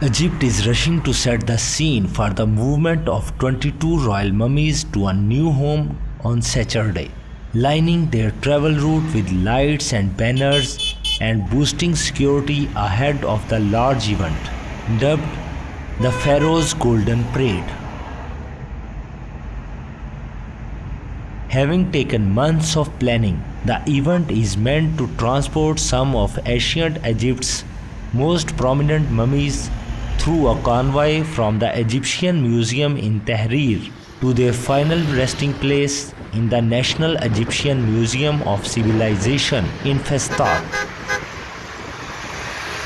Egypt is rushing to set the scene for the movement of 22 royal mummies to a new home on Saturday, lining their travel route with lights and banners and boosting security ahead of the large event, dubbed the Pharaohs Golden Parade. Having taken months of planning, the event is meant to transport some of ancient Egypt's most prominent mummies through a convoy from the Egyptian Museum in Tahrir to their final resting place in the National Egyptian Museum of Civilisation in Fustat.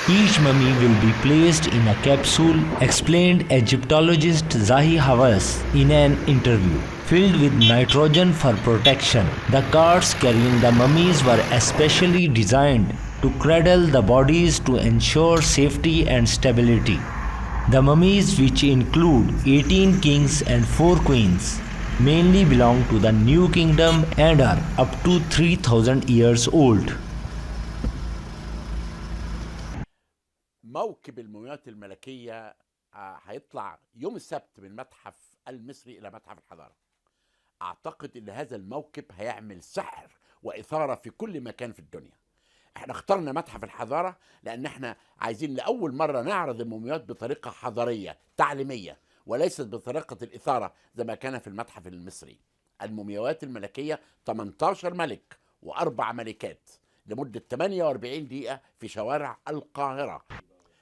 Each mummy will be placed in a capsule, explained Egyptologist Zahi Hawass in an interview, filled with nitrogen for protection. The carts carrying the mummies were especially designed to cradle the bodies to ensure safety and stability. The mummies, which include 18 kings and 4 queens, mainly belong to the New Kingdom and are up to 3,000 years old. موكب المومياوات الملكية هيطلع يوم السبت من المتحف المصري إلى متحف الحضارة. أعتقد أن هذا الموكب هيعمل سحر وإثارة في كل مكان في الدنيا. احنا اخترنا متحف الحضارة لأن احنا عايزين لأول مرة نعرض المومياوات بطريقة حضارية تعليمية وليست بطريقة الإثارة زي ما كان في المتحف المصري. المومياوات الملكية 18 ملك و4 ملكات لمدة 48 دقيقة في شوارع القاهرة.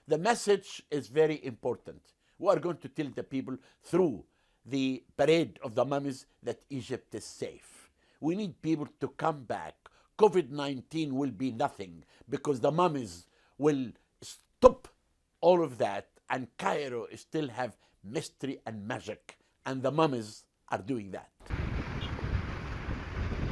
The message is very important. We are going to tell the people through the parade of the mummies that Egypt is safe. We need people to come back. COVID-19 will be nothing because the mummies will stop all of that, and Cairo still have mystery and magic, and the mummies are doing that.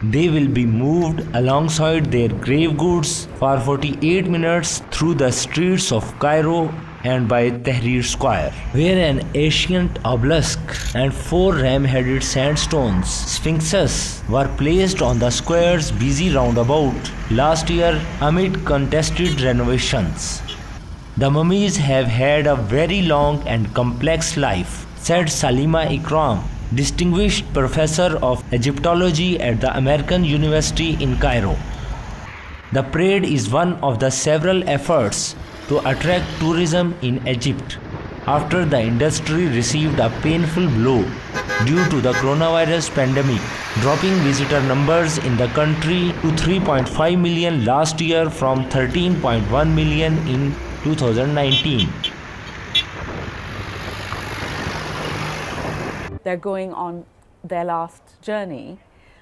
They will be moved alongside their grave goods for 48 minutes through the streets of Cairo and by Tahrir Square, where an ancient obelisk and 4 ram-headed sandstones sphinxes were placed on the square's busy roundabout last year amid contested renovations. The mummies have had a very long and complex life, said Salima Ikram, distinguished professor of Egyptology at the American University in Cairo. The parade is one of the several efforts to attract tourism in Egypt after the industry received a painful blow due to the coronavirus pandemic, dropping visitor numbers in the country to 3.5 million last year from 13.1 million in 2019. They're going on their last journey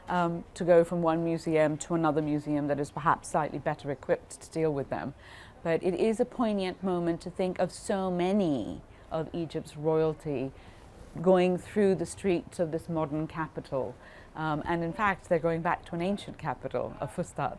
to go from one museum to another museum that is perhaps slightly better equipped to deal with them. But it is a poignant moment to think of so many of Egypt's royalty going through the streets of this modern capital. And in fact, they're going back to an ancient capital of Fustat.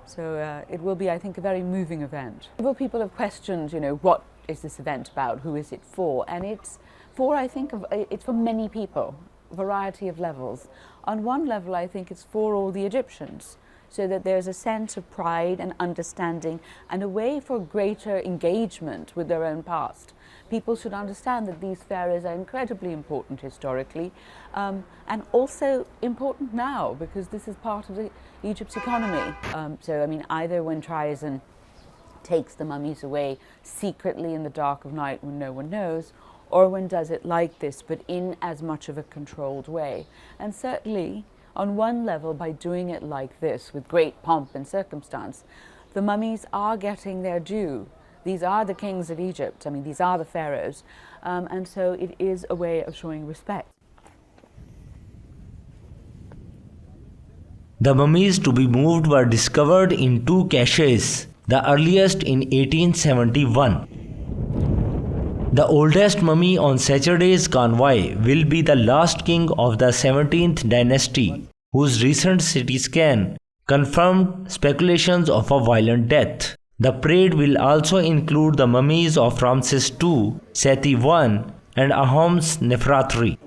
So it will be, I think, a very moving event. Several people have questioned, what is this event about? Who is it for? And it's for, I think, it's for many people, a variety of levels. On one level, I think it's for all the Egyptians, so that there's a sense of pride and understanding and a way for greater engagement with their own past. People should understand that these pharaohs are incredibly important historically and also important now because this is part of Egypt's economy. Either when Triason takes the mummies away secretly in the dark of night when no one knows, or when does it like this, but in as much of a controlled way. And certainly, on one level, by doing it like this, with great pomp and circumstance, the mummies are getting their due. These are the kings of Egypt, these are the pharaohs, and so it is a way of showing respect. The mummies to be moved were discovered in 2 caches, the earliest in 1871. The oldest mummy on Saturday's convoy will be the last king of the 17th dynasty, whose recent CT scan confirmed speculations of a violent death. The parade will also include the mummies of Ramses II, Seti I, and Ahmose-Nefertari.